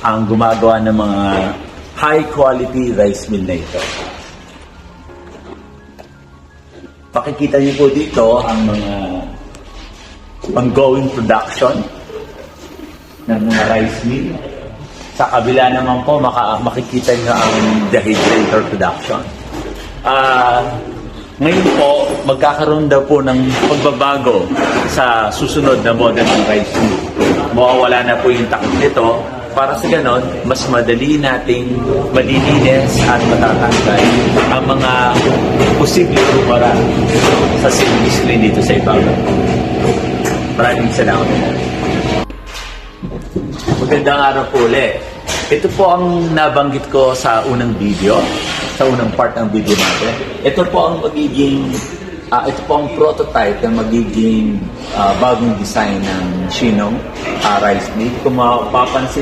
ang gumagawa ng mga high quality rice mill na ito. Pakikita niyo po dito ang mga ongoing production ng mga rice mill. Sa kabila naman po makikita niyo ang dehydrator production. Ngayon po, magkakaroon daw po ng pagbabago sa susunod na model ng rice mill. Mawawala na po yung takip nito para sa ganon, mas madali nating malilinis at matatanggal ang mga posibleng tumara sa service rin dito sa ibabaw. Maraming salamat. Magandang araw po ulit. Ito po ang nabanggit ko sa unang video, sa unang part ng video natin. Ito po ang magiging, ito po ang prototype ng magiging bagong design ng Shinong rice mill. Kung mapapansin